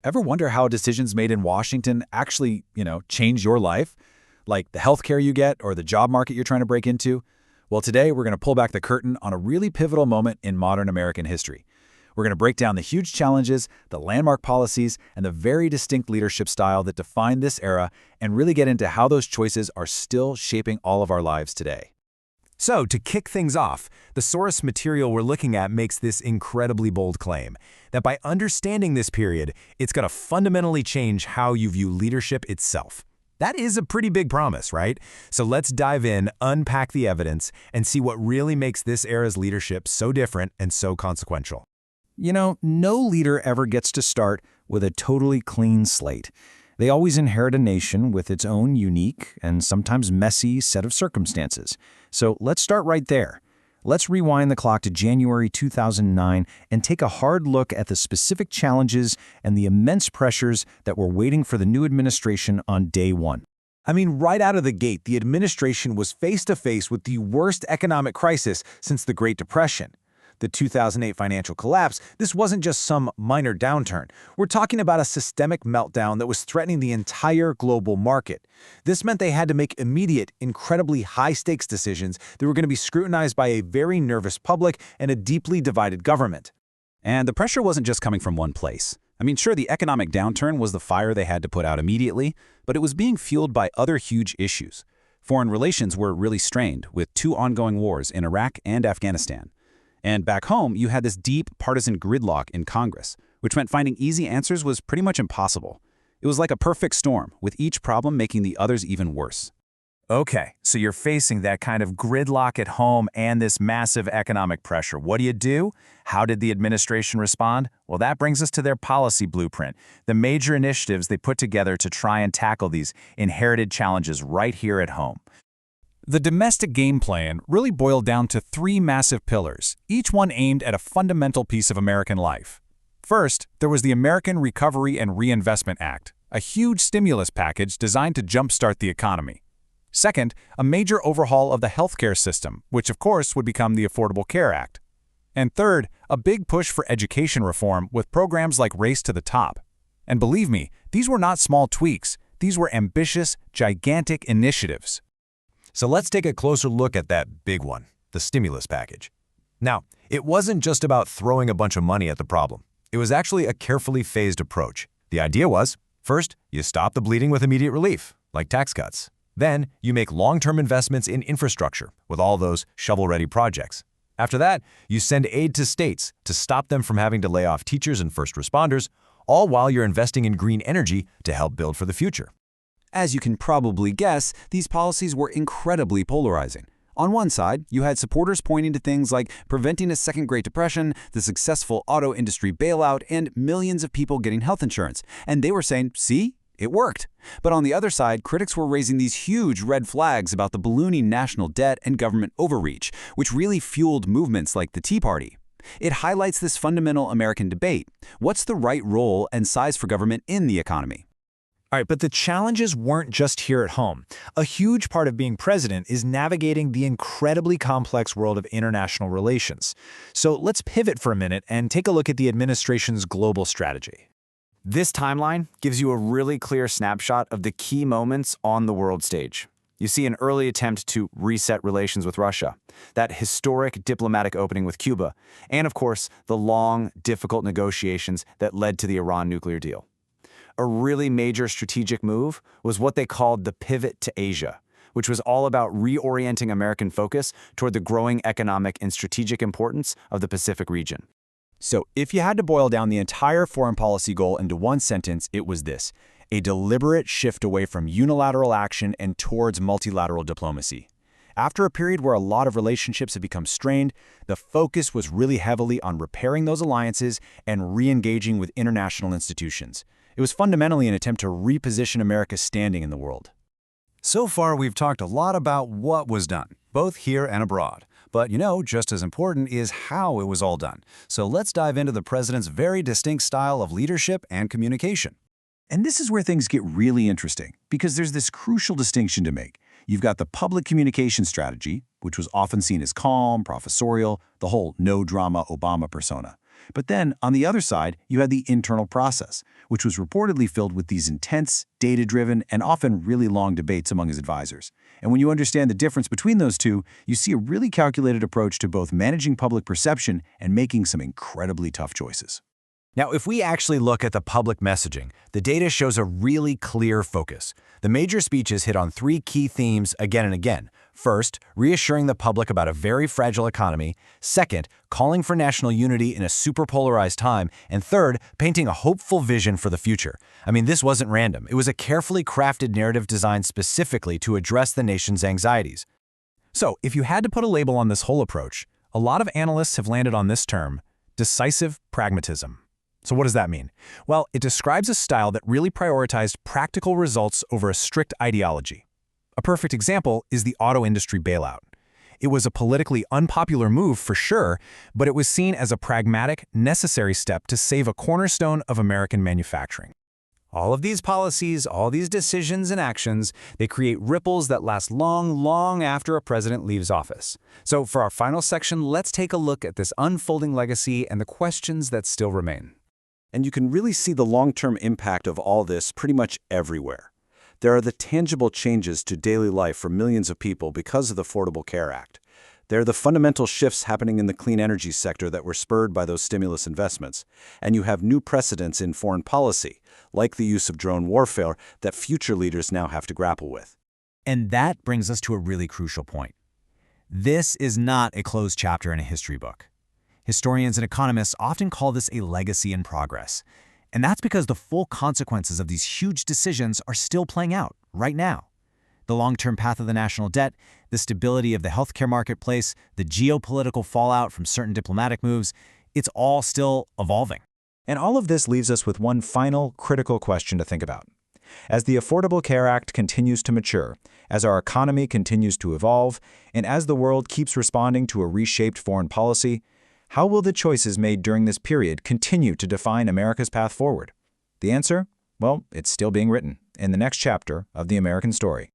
Ever wonder how decisions made in Washington actually, change your life? Like the healthcare you get or the job market you're trying to break into? Well, today we're going to pull back the curtain on a really pivotal moment in modern American history. We're going to break down the huge challenges, the landmark policies, and the very distinct leadership style that defined this era, and really get into how those choices are still shaping all of our lives today. So, to kick things off, the source material we're looking at makes this incredibly bold claim that by understanding this period, it's going to fundamentally change how you view leadership itself. That is a pretty big promise, right? So let's dive in, unpack the evidence, and see what really makes this era's leadership so different and so consequential. No leader ever gets to start with a totally clean slate. They always inherit a nation with its own unique and sometimes messy set of circumstances. So let's start right there. Let's rewind the clock to January 2009 and take a hard look at the specific challenges and the immense pressures that were waiting for the new administration on day one. Right out of the gate, the administration was face-to-face with the worst economic crisis since the Great Depression. The 2008 financial collapse, this wasn't just some minor downturn. We're talking about a systemic meltdown that was threatening the entire global market. This meant they had to make immediate, incredibly high-stakes decisions that were going to be scrutinized by a very nervous public and a deeply divided government. And the pressure wasn't just coming from one place. Sure, the economic downturn was the fire they had to put out immediately, but it was being fueled by other huge issues. Foreign relations were really strained, with two ongoing wars in Iraq and Afghanistan. And back home, you had this deep partisan gridlock in Congress, which meant finding easy answers was pretty much impossible. It was like a perfect storm, with each problem making the others even worse. Okay, so you're facing that kind of gridlock at home and this massive economic pressure. What do? How did the administration respond? Well, that brings us to their policy blueprint, the major initiatives they put together to try and tackle these inherited challenges right here at home. The domestic game plan really boiled down to three massive pillars, each one aimed at a fundamental piece of American life. First, there was the American Recovery and Reinvestment Act, a huge stimulus package designed to jumpstart the economy. Second, a major overhaul of the healthcare system, which of course would become the Affordable Care Act. And third, a big push for education reform with programs like Race to the Top. And believe me, these were not small tweaks. These were ambitious, gigantic initiatives. So let's take a closer look at that big one, the stimulus package. Now, it wasn't just about throwing a bunch of money at the problem. It was actually a carefully phased approach. The idea was, first, you stop the bleeding with immediate relief, like tax cuts. Then, you make long-term investments in infrastructure with all those shovel-ready projects. After that, you send aid to states to stop them from having to lay off teachers and first responders, all while you're investing in green energy to help build for the future. As you can probably guess, these policies were incredibly polarizing. On one side, you had supporters pointing to things like preventing a second Great Depression, the successful auto industry bailout, and millions of people getting health insurance. And they were saying, see, it worked. But on the other side, critics were raising these huge red flags about the ballooning national debt and government overreach, which really fueled movements like the Tea Party. It highlights this fundamental American debate. What's the right role and size for government in the economy? All right, but the challenges weren't just here at home. A huge part of being president is navigating the incredibly complex world of international relations. So let's pivot for a minute and take a look at the administration's global strategy. This timeline gives you a really clear snapshot of the key moments on the world stage. You see an early attempt to reset relations with Russia, that historic diplomatic opening with Cuba, and of course, the long, difficult negotiations that led to the Iran nuclear deal. A really major strategic move was what they called the pivot to Asia, which was all about reorienting American focus toward the growing economic and strategic importance of the Pacific region. So if you had to boil down the entire foreign policy goal into one sentence, it was this: a deliberate shift away from unilateral action and towards multilateral diplomacy. After a period where a lot of relationships had become strained, the focus was really heavily on repairing those alliances and re-engaging with international institutions. It was fundamentally an attempt to reposition America's standing in the world. So far, we've talked a lot about what was done, both here and abroad. But just as important is how it was all done. So let's dive into the president's very distinct style of leadership and communication. And this is where things get really interesting, because there's this crucial distinction to make. You've got the public communication strategy, which was often seen as calm, professorial, the whole no-drama Obama persona. But then, on the other side, you had the internal process, which was reportedly filled with these intense, data-driven, and often really long debates among his advisors. And when you understand the difference between those two, you see a really calculated approach to both managing public perception and making some incredibly tough choices. Now, if we actually look at the public messaging, the data shows a really clear focus. The major speeches hit on three key themes again and again. First, reassuring the public about a very fragile economy. Second, calling for national unity in a super polarized time. And third, painting a hopeful vision for the future. I mean, this wasn't random. It was a carefully crafted narrative designed specifically to address the nation's anxieties. So, if you had to put a label on this whole approach, a lot of analysts have landed on this term, decisive pragmatism. So what does that mean? Well, it describes a style that really prioritized practical results over a strict ideology. A perfect example is the auto industry bailout. It was a politically unpopular move for sure, but it was seen as a pragmatic, necessary step to save a cornerstone of American manufacturing. All of these policies, all these decisions and actions, they create ripples that last long, long after a president leaves office. So for our final section, let's take a look at this unfolding legacy and the questions that still remain. And you can really see the long-term impact of all this pretty much everywhere. There are the tangible changes to daily life for millions of people because of the Affordable Care Act. There are the fundamental shifts happening in the clean energy sector that were spurred by those stimulus investments. And you have new precedents in foreign policy, like the use of drone warfare, that future leaders now have to grapple with. And that brings us to a really crucial point. This is not a closed chapter in a history book. Historians and economists often call this a legacy in progress. And that's because the full consequences of these huge decisions are still playing out right now. The long-term path of the national debt, the stability of the healthcare marketplace, the geopolitical fallout from certain diplomatic moves, it's all still evolving. And all of this leaves us with one final critical question to think about. As the Affordable Care Act continues to mature, as our economy continues to evolve, and as the world keeps responding to a reshaped foreign policy, how will the choices made during this period continue to define America's path forward? The answer? Well, it's still being written in the next chapter of the American story.